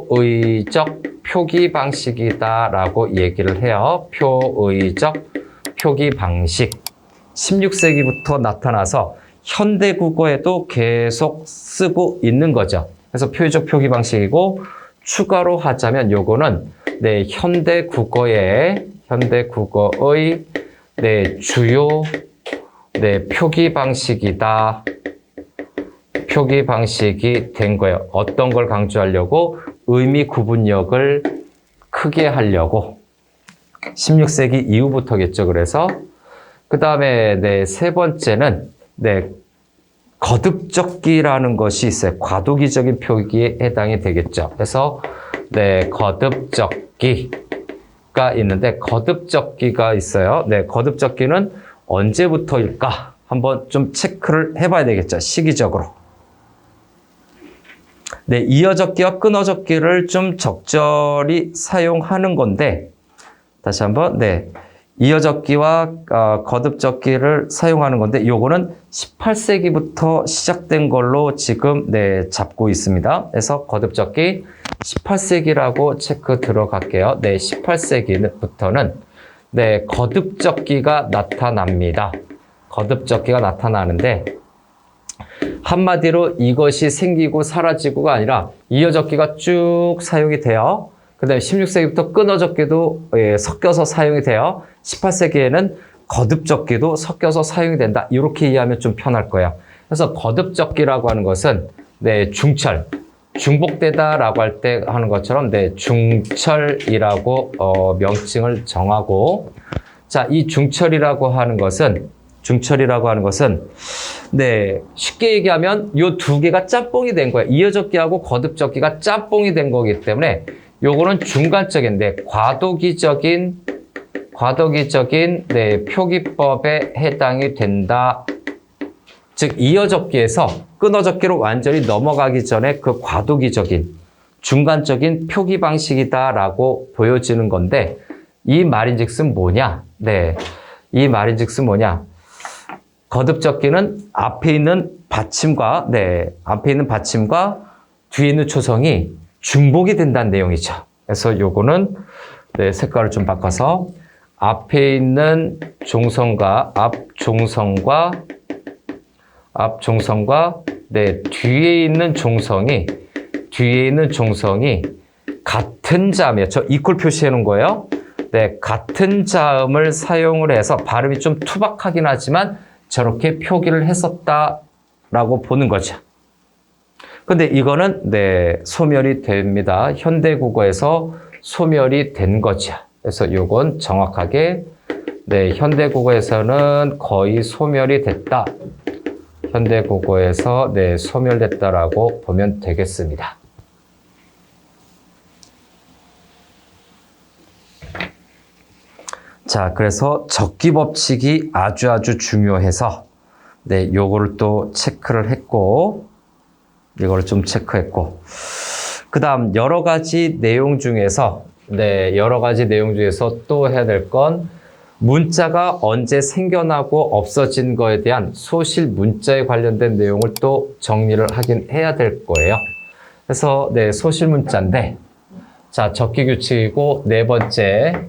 표의적 표기 방식이다라고 얘기를 해요. 표의적 표기 방식. 16세기부터 나타나서 현대국어에도 계속 쓰고 있는 거죠. 그래서 표의적 표기 방식이고, 추가로 하자면 요거는 현대국어의 주요 표기 방식이다. 표기 방식이 된 거예요. 어떤 걸 강조하려고? 의미 구분력을 크게 하려고. 16세기 이후부터겠죠. 그래서 그 다음에 세 번째는 거듭적기라는 것이 있어요. 과도기적인 표기에 해당이 되겠죠. 그래서 거듭적기가 있는데, 거듭적기가 있어요. 거듭적기는 언제부터일까? 한번 좀 체크를 해봐야 되겠죠. 시기적으로. 이어적기와 끊어적기를 좀 적절히 사용하는 건데, 다시 한번, 이어적기와 거듭적기를 사용하는 건데, 요거는 18세기부터 시작된 걸로 지금 잡고 있습니다. 그래서 거듭적기 18세기라고 체크 들어갈게요. 18세기부터는 거듭적기가 나타납니다. 거듭적기가 나타나는데, 한마디로 이것이 생기고 사라지고가 아니라 이어적기가 쭉 사용이 돼요. 그 다음에 16세기부터 끊어적기도 섞여서 사용이 돼요. 18세기에는 거듭적기도 섞여서 사용이 된다. 이렇게 이해하면 좀 편할 거예요. 그래서 거듭적기라고 하는 것은 중철, 중복되다라고 할 때 하는 것처럼 중철이라고 명칭을 정하고, 자, 이 중철이라고 하는 것은 쉽게 얘기하면 요 두 개가 짬뽕이 된 거예요. 이어적기하고 거듭적기가 짬뽕이 된 거기 때문에 요거는 중간적인 과도기적인 표기법에 해당이 된다. 즉 이어적기에서 끊어적기로 완전히 넘어가기 전에 그 과도기적인 중간적인 표기 방식이다라고 보여지는 건데, 이 말인즉슨 뭐냐? 이 말인즉슨 뭐냐? 거듭적기는 앞에 있는 받침과 뒤에 있는 초성이 중복이 된다는 내용이죠. 그래서 요거는 색깔을 좀 바꿔서 앞에 있는 종성과 뒤에 있는 종성이 같은 자음이에요. 저 이퀄 표시해 놓은 거예요. 같은 자음을 사용을 해서 발음이 좀 투박하긴 하지만 저렇게 표기를 했었다라고 보는 거죠. 근데 이거는 소멸이 됩니다. 현대국어에서 소멸이 된 거죠. 그래서 요건 정확하게 현대국어에서는 거의 소멸이 됐다. 현대국어에서 소멸됐다라고 보면 되겠습니다. 자, 그래서 적기 법칙이 아주 중요해서 요거를 또 체크를 했고, 이거를 좀 체크했고, 그 다음 여러 가지 내용 중에서 또 해야 될 건 문자가 언제 생겨나고 없어진 거에 대한 소실 문자에 관련된 내용을 또 정리를 하긴 해야 될 거예요. 그래서 소실 문자인데, 자, 적기 규칙이고, 네 번째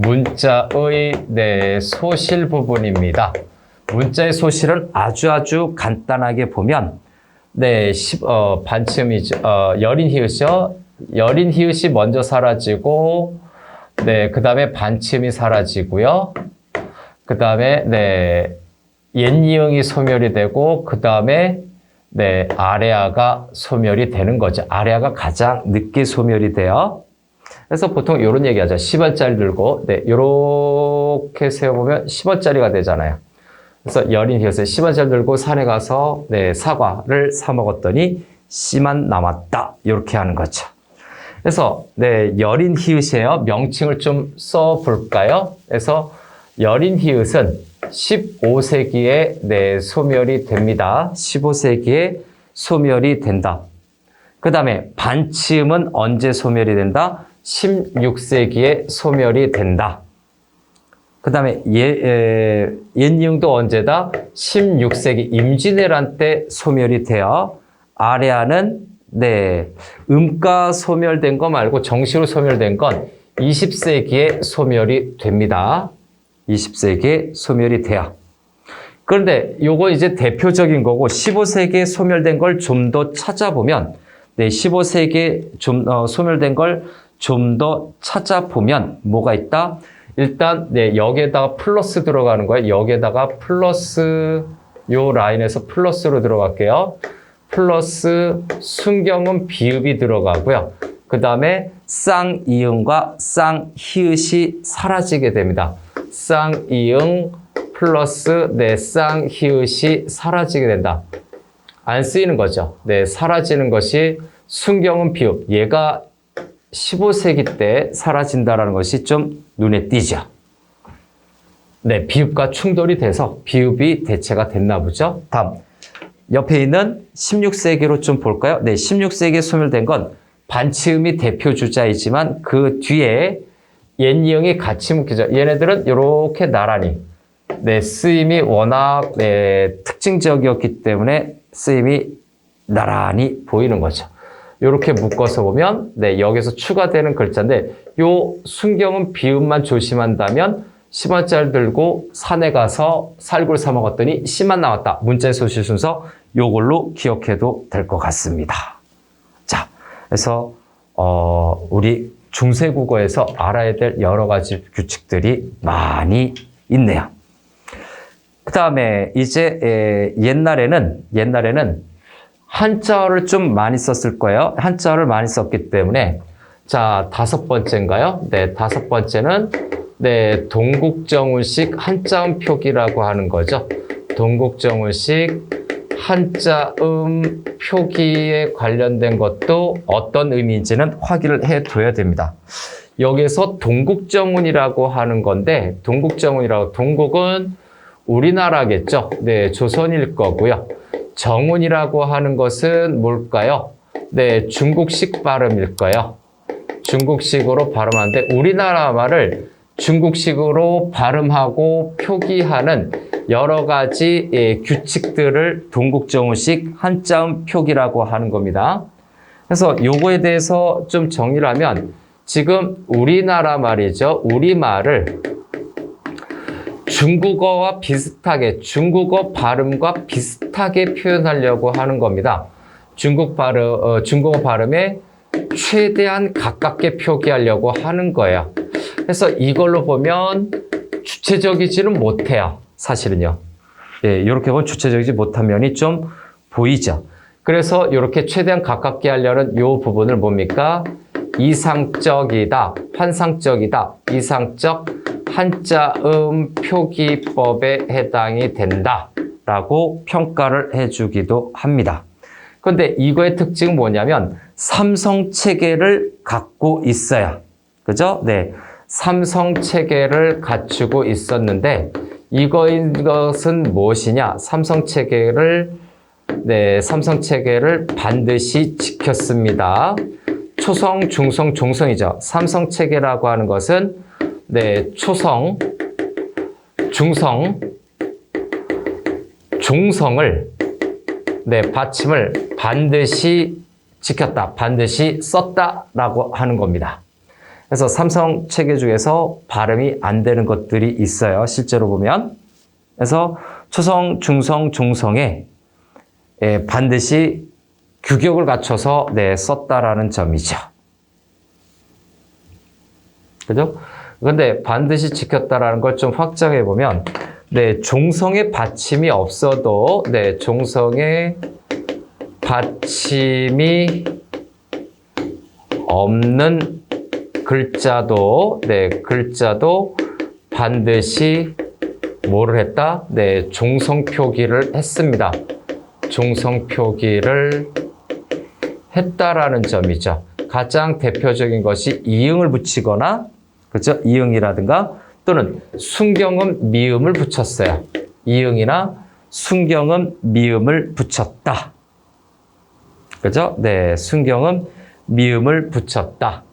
문자의 소실 부분입니다. 문자의 소실은 아주 간단하게 보면 반침이죠. 여린 히읗이요. 여린 히읗이 먼저 사라지고, 그 다음에 반침이 사라지고요. 그 다음에 옛니응이 소멸이 되고 그 다음에 네, 아래아가 소멸이 되는 거죠. 아래아가 가장 늦게 소멸이 돼요. 그래서 보통 이런 얘기 하죠. 10원짜리 들고 네, 이렇게 세워보면 10원짜리가 되잖아요. 그래서 여린 히읗에 10원짜리 들고 산에 가서 네, 사과를 사 먹었더니 씨만 남았다. 이렇게 하는 거죠. 그래서 네, 여린 히읗이에요. 명칭을 좀 써볼까요? 그래서 여린 히읗은 15세기에 네, 소멸이 됩니다. 15세기에 소멸이 된다. 그 다음에 반치음은 언제 소멸이 된다? 16세기에 소멸이 된다. 그 다음에 옛니응도 언제다? 16세기 임진왜란 때 소멸이 되어 아래아는 네, 음가 소멸된 거 말고 정식으로 소멸된 건 20세기에 소멸이 됩니다. 20세기에 소멸이 돼요. 그런데 요거 이제 대표적인 거고 15세기에 소멸된 걸 좀 더 찾아보면 네, 15세기에 소멸된 걸 좀 더 찾아보면 뭐가 있다? 일단 네, 여기에다가 플러스 들어가는 거예요. 여기에다가 플러스 요 라인에서 플러스로 들어갈게요. 플러스 순경은 비읍이 들어가고요. 그 다음에 쌍이응과 쌍히읗이 사라지게 됩니다. 쌍이응 플러스 네, 쌍히읗이 사라지게 된다. 안 쓰이는 거죠. 네, 사라지는 것이 순경은 비읍. 얘가 15세기 때 사라진다는 것이 좀 눈에 띄죠. 네, 비읍과 충돌이 돼서 비읍이 대체가 됐나 보죠. 다음, 옆에 있는 16세기로 좀 볼까요? 네, 16세기에 소멸된 건 반치음이 대표 주자이지만 그 뒤에 옛니응이 같이 묶이죠. 얘네들은 이렇게 나란히 네, 쓰임이 워낙 네, 특징적이었기 때문에 쓰임이 나란히 보이는 거죠. 이렇게 묶어서 보면 네, 여기서 추가되는 글자인데 요 순경은 비읍만 조심한다면 10원짜리 들고 산에 가서 살구를 사 먹었더니 씨만 나왔다. 문자의 소실 순서 요걸로 기억해도 될 것 같습니다. 자, 그래서 우리 중세국어에서 알아야 될 여러 가지 규칙들이 많이 있네요. 그 다음에 이제 옛날에는 한자어를 좀 많이 썼을 거예요. 한자어를 많이 썼기 때문에 자, 5번째인가요? 네, 5번째는 네, 동국정운식 한자음 표기라고 하는 거죠. 동국정운식 한자음 표기에 관련된 것도 어떤 의미인지는 확인을 해둬야 됩니다. 여기서 동국정운이라고 하는 건데 동국은 우리나라겠죠. 네, 조선일 거고요. 정운이라고 하는 것은 뭘까요? 네, 중국식 발음일 거예요. 중국식으로 발음하는데 우리나라 말을 중국식으로 발음하고 표기하는 여러 가지 규칙들을 동국정운식 한자음 표기라고 하는 겁니다. 그래서 요거에 대해서 좀 정리를 하면 지금 우리나라 말이죠. 우리말을 중국어와 비슷하게, 중국어 발음과 비슷하게 표현하려고 하는 겁니다. 중국어 발음에 최대한 가깝게 표기하려고 하는 거예요. 그래서 이걸로 보면 주체적이지는 못해요. 사실은요. 예, 이렇게 보면 주체적이지 못한 면이 좀 보이죠. 그래서 이렇게 최대한 가깝게 하려는 이 부분을 뭡니까? 이상적이다, 환상적이다, 이상적 한자음 표기법에 해당이 된다라고 평가를 해주기도 합니다. 그런데 이거의 특징은 뭐냐면 삼성체계를 갖고 있어요. 그죠? 네, 삼성체계를 갖추고 있었는데 이것은 무엇이냐? 삼성체계를 반드시 지켰습니다. 초성, 중성, 종성이죠. 삼성체계라고 하는 것은 네, 초성, 중성, 종성을 네, 받침을 반드시 지켰다, 반드시 썼다라고 하는 겁니다. 그래서 삼성 체계 중에서 발음이 안 되는 것들이 있어요. 실제로 보면. 그래서 초성, 중성, 종성에 반드시 규격을 갖춰서 네, 썼다라는 점이죠. 그죠? 그런데 반드시 지켰다라는 걸 좀 확장해 보면 네, 종성에 받침이 없어도, 네, 종성에 받침이 없는 글자도, 네, 글자도 반드시 뭐를 했다? 네, 종성 표기를 했습니다. 종성 표기를 했다라는 점이죠. 가장 대표적인 것이 이응을 붙이거나, 그렇죠? 이응이라든가 또는 순경음 미음을 붙였어요. 이응이나 순경음 미음을 붙였다. 그죠? 네, 순경음 미음을 붙였다.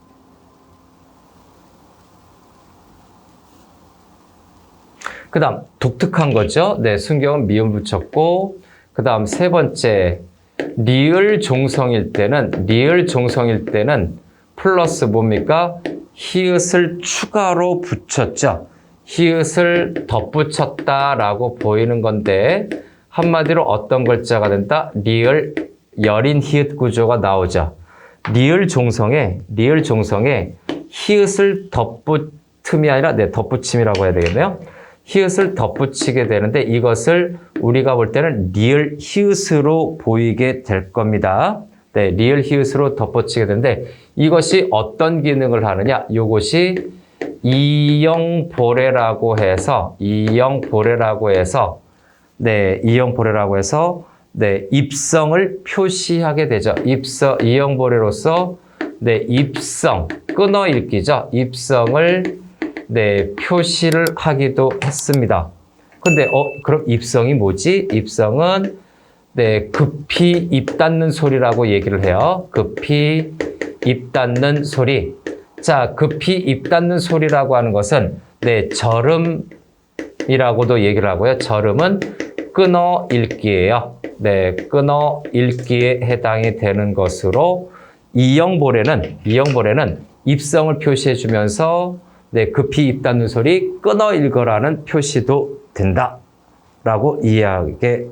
그 다음 독특한 거죠. 네, 순경음 미음 붙였고, 그 다음 세 번째 리을 종성일 때는 플러스 뭡니까? 히읗을 추가로 붙였죠. 히읗을 덧붙였다라고 보이는 건데 한마디로 어떤 글자가 된다? 리을 여린 히읗 구조가 나오죠. 리을 종성에 히읗을 덧붙음이 아니라 네, 덧붙임이라고 해야 되겠네요. 히읗을 덧붙이게 되는데 이것을 우리가 볼 때는 리을 히읗으로 보이게 될 겁니다. 네, 리을 히읗으로 덧붙이게 되는데 이것이 어떤 기능을 하느냐? 이것이 이영보레라고 해서 네, 입성을 표시하게 되죠. 이영보레로서 네, 입성, 끊어 읽기죠. 입성을 네, 표시를 하기도 했습니다. 근데 그럼 입성이 뭐지? 입성은 네, 급히 입 닫는 소리라고 얘기를 해요. 급히 입 닫는 소리. 자, 급히 입 닫는 소리라고 하는 것은 네, 절음이라고도 얘기를 하고요. 절음은 끊어 읽기예요. 네, 끊어 읽기에 해당이 되는 것으로 이영보레는 입성을 표시해 주면서 네, 급히 입 닫는 소리 끊어 읽어라는 표시도 된다라고 이해하게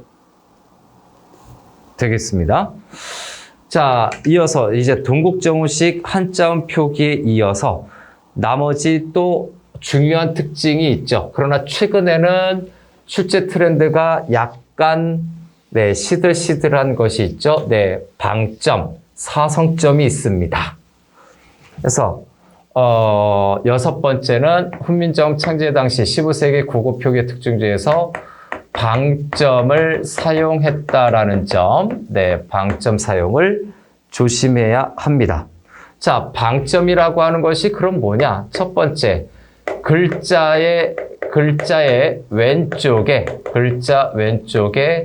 되겠습니다. 자, 이어서 이제 동국정우식 한자음 표기에 이어서 나머지 또 중요한 특징이 있죠. 그러나 최근에는 출제 트렌드가 약간 네, 시들시들한 것이 있죠. 네, 방점, 사성점이 있습니다. 그래서 여섯 번째는 훈민정 창제 당시 15세기 국어 표기의 특징 중에서 방점을 사용했다라는 점, 네, 방점 사용을 조심해야 합니다. 자, 방점이라고 하는 것이 그럼 뭐냐? 첫 번째, 글자의 왼쪽에, 글자 왼쪽에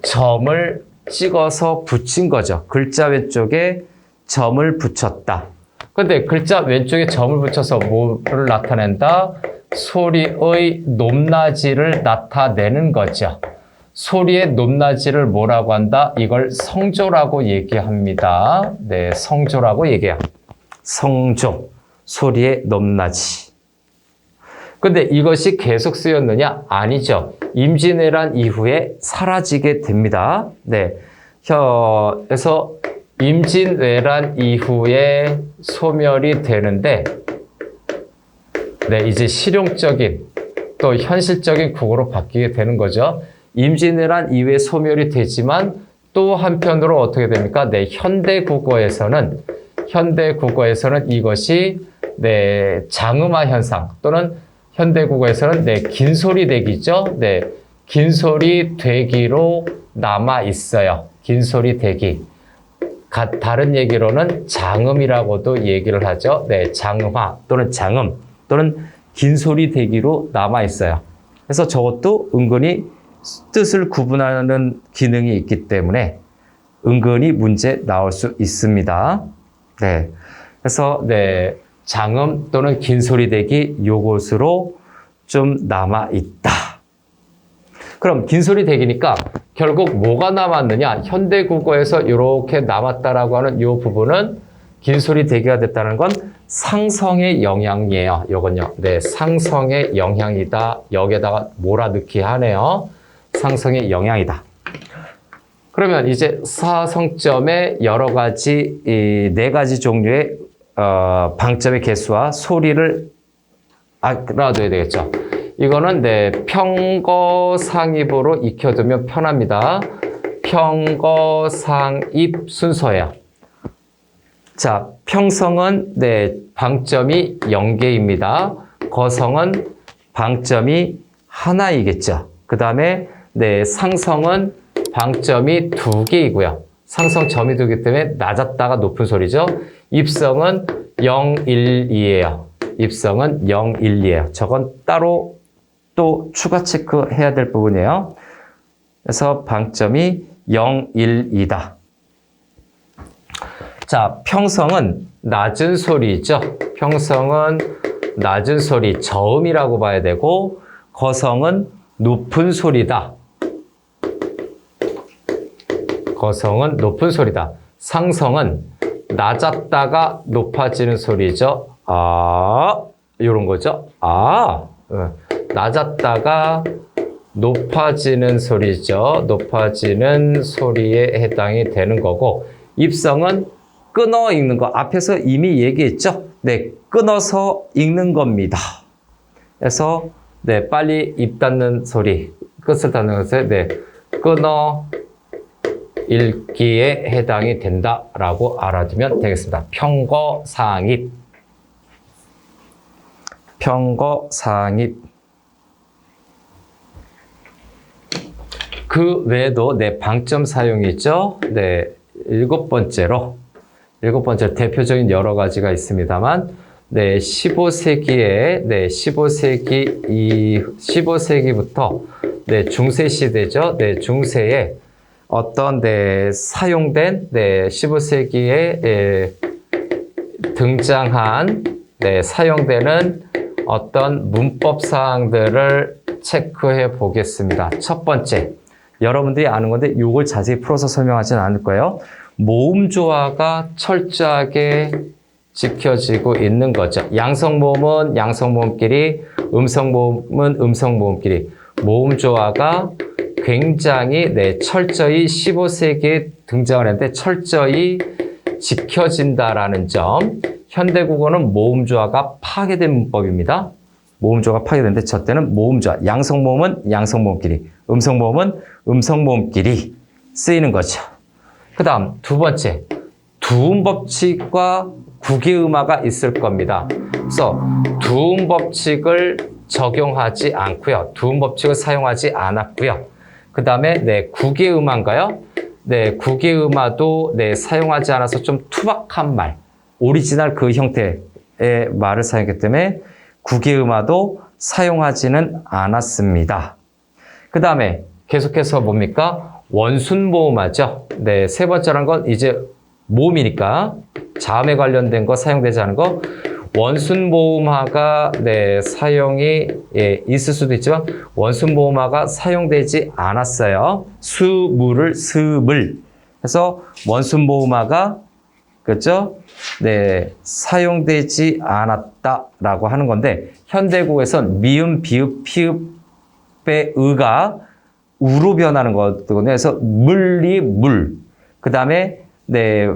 점을 찍어서 붙인 거죠. 글자 왼쪽에 점을 붙였다. 근데 글자 왼쪽에 점을 붙여서 뭐를 나타낸다? 소리의 높낮이를 나타내는 거죠. 소리의 높낮이를 뭐라고 한다? 이걸 성조라고 얘기합니다. 네, 성조라고 얘기해요. 성조, 소리의 높낮이. 근데 이것이 계속 쓰였느냐? 아니죠. 임진왜란 이후에 사라지게 됩니다. 네, 그래서 임진왜란 이후에 소멸이 되는데 네, 이제 실용적인 또 현실적인 국어로 바뀌게 되는 거죠. 임진왜란 이후에 소멸이 되지만 또 한편으로 어떻게 됩니까? 네, 현대 국어에서는 이것이 네, 장음화 현상 또는 현대 국어에서는 네, 긴소리 대기죠. 네, 긴소리 대기로 남아 있어요. 긴소리 대기. 다른 얘기로는 장음이라고도 얘기를 하죠. 네, 장음화 또는 장음 또는 긴소리 대기로 남아 있어요. 그래서 저것도 은근히 뜻을 구분하는 기능이 있기 때문에 은근히 문제 나올 수 있습니다. 네, 그래서 네, 장음 또는 긴소리 대기 요것으로 좀 남아 있다. 그럼 긴소리 대기니까 결국 뭐가 남았느냐? 현대 국어에서 이렇게 남았다라고 하는 이 부분은 긴소리 대기가 됐다는 건 상성의 영향이에요. 요건요. 네, 상성의 영향이다. 여기에다가 몰아넣기 하네요. 상성의 영향이다. 그러면 이제 사성점의 여러 가지 네 가지 종류의 방점의 개수와 소리를 알아둬야 되겠죠. 이거는 네, 평거상입으로 익혀두면 편합니다. 평거상입 순서예요. 자, 평성은 네, 방점이 0개입니다. 거성은 방점이 하나이겠죠. 그 다음에 네, 상성은 방점이 2개이고요. 상성 점이 2개 때문에 낮았다가 높은 소리죠. 입성은 0, 1, 2예요. 입성은 0, 1, 2예요. 저건 따로 또 추가 체크해야 될 부분이에요. 그래서 방점이 0, 1, 2다. 자, 평성은 낮은 소리죠. 평성은 낮은 소리, 저음이라고 봐야 되고, 거성은 높은 소리다. 거성은 높은 소리다. 상성은 낮았다가 높아지는 소리죠. 이런 거죠. 낮았다가 높아지는 소리죠. 높아지는 소리에 해당이 되는 거고, 입성은 끊어 읽는 거. 앞에서 이미 얘기했죠. 네, 끊어서 읽는 겁니다. 그래서 네, 빨리 입 닫는 소리, 끝을 닫는 것에 네, 끊어 읽기에 해당이 된다라고 알아두면 되겠습니다. 평거상입. 평거상입. 그 외에도 네, 방점 사용이 있죠. 네, 일곱 번째로 대표적인 여러 가지가 있습니다만, 네, 15세기에, 네, 15세기부터, 네, 중세 시대죠. 네, 중세에 어떤, 네, 사용된, 네, 15세기에 등장한, 네, 사용되는 어떤 문법 사항들을 체크해 보겠습니다. 첫 번째, 여러분들이 아는 건데, 이걸 자세히 풀어서 설명하지는 않을 거예요. 모음 조화가 철저하게 지켜지고 있는 거죠. 양성모음은 양성모음끼리, 음성모음은 음성모음끼리. 모음 조화가 굉장히 네, 철저히 15세기에 등장을 했는데 철저히 지켜진다라는 점. 현대국어는 모음 조화가 파괴된 문법입니다. 모음 조화가 파괴됐는데 저 때는 모음 조화. 양성모음은 양성모음끼리, 음성모음은 음성모음끼리 쓰이는 거죠. 그 다음 두 번째, 두음 법칙과 구개음화가 있을 겁니다. 그래서 두음 법칙을 적용하지 않고요. 두음 법칙을 사용하지 않았고요. 그 다음에 네, 구개음화인가요? 네, 구개음화도 네, 사용하지 않아서 좀 투박한 말, 오리지널 그 형태의 말을 사용했기 때문에 구개음화도 사용하지는 않았습니다. 그 다음에 계속해서 뭡니까? 원순모음하죠. 네, 세 번째란 건 이제 모음이니까 자음에 관련된 거 사용되지 않은 거. 원순모음화가 네, 사용이 있을 수도 있지만 원순모음화가 사용되지 않았어요. 수물을 스물 해서 원순모음화가 그렇죠? 네, 사용되지 않았다라고 하는 건데 현대국에선 미음, 비읍, 피읍의 의가 우로 변하는 거거든요. 그래서 물이 물. 그 다음에 네,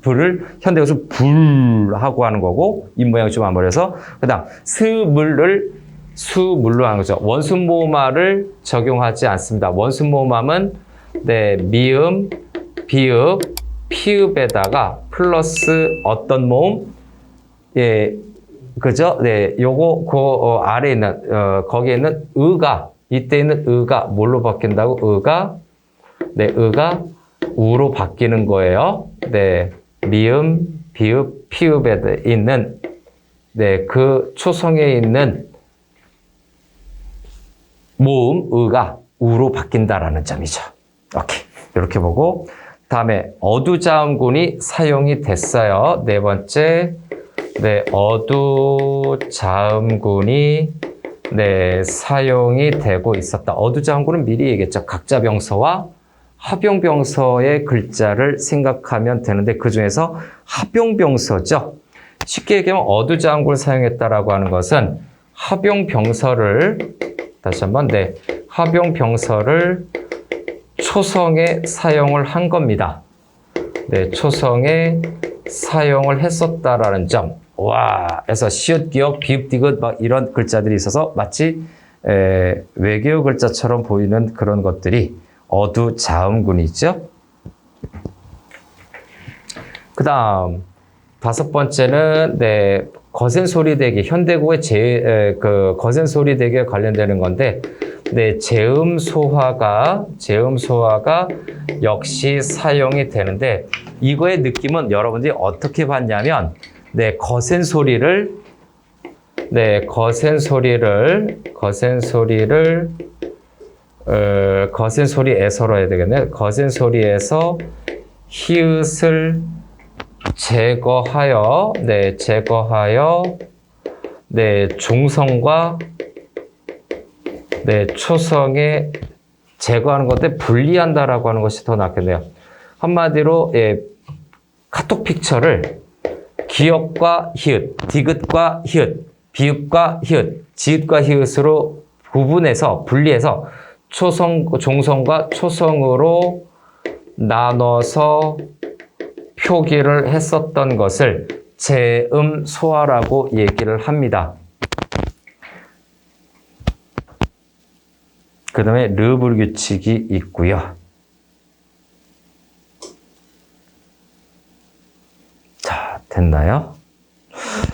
불을 현대에서 불하고 하는 거고 입 모양이 좀 안 버려서 그 다음 스물을 수물로 하는 거죠. 원순모음화를 적용하지 않습니다. 원순모음화는 네, 미음, 비읍, 피읍에다가 플러스 어떤 모음? 예, 그죠? 네, 요거 그 아래에 있는 거기에 있는 의가 이때 있는 의가 뭘로 바뀐다고? 의가 네, 의가 우로 바뀌는 거예요. 네, 미음, 비읍, 피읍에 있는 네, 그 초성에 있는 모음 의가 우로 바뀐다라는 점이죠. 오케이, 이렇게 보고 다음에 어두자음군이 사용이 됐어요. 네 번째. 네, 어두자음군이 네, 사용이 되고 있었다. 어두자음군은 미리 얘기했죠. 각자병서와 합용병서의 글자를 생각하면 되는데 그 중에서 합용병서죠. 쉽게 얘기하면 어두자음군을 사용했다라고 하는 것은 합용병서를 다시 한번 네, 합용병서를 초성에 사용을 한 겁니다. 네, 초성에 사용을 했었다라는 점. 와, 그래서 시옷, 기역, 비읍, 디귿 막 이런 글자들이 있어서 마치 외계어 글자처럼 보이는 그런 것들이 어두자음군이죠. 그 다음 다섯 번째는 네, 거센소리대기, 현대국의 그 거센소리대기에 관련되는 건데, 네, 제음소화가 역시 사용이 되는데, 이거의 느낌은 여러분들이 어떻게 봤냐면, 네, 거센소리에서로 해야 되겠네요. 거센소리에서 히읗을 제거하여, 중성과, 초성에 제거하는 건데 분리한다라고 하는 것이 더 낫겠네요. 한마디로, 카톡 픽처를 기역과 히읗, 디귿과 히읗, 비읍과 히읗, 지읒과 히읗으로 분리해서 중성과 초성으로 나눠서 표기를 했었던 것을 제음소화라고 얘기를 합니다. 그 다음에 르블 규칙이 있고요. 자, 됐나요?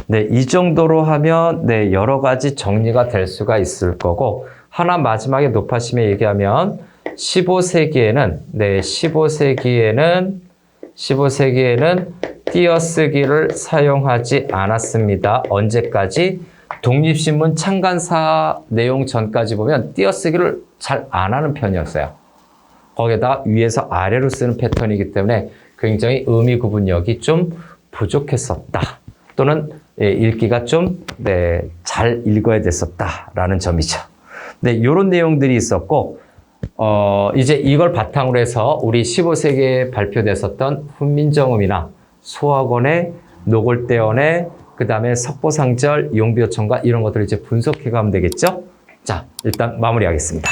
네, 이 정도로 하면 네, 여러 가지 정리가 될 수가 있을 거고, 하나 마지막에 높아심에 얘기하면 15세기에는 띄어쓰기를 사용하지 않았습니다. 언제까지? 독립신문 창간사 내용 전까지 보면 띄어쓰기를 잘 안 하는 편이었어요. 거기에다가 위에서 아래로 쓰는 패턴이기 때문에 굉장히 의미 구분력이 좀 부족했었다. 또는 읽기가 좀 잘 읽어야 됐었다라는 점이죠. 네, 이런 내용들이 있었고, 이제 이걸 바탕으로 해서 우리 15세기에 발표됐었던 훈민정음이나 소학원의 노골대언의 그 다음에 석보상절, 용비어천가 이런 것들을 이제 분석해 가면 되겠죠? 자, 일단 마무리하겠습니다.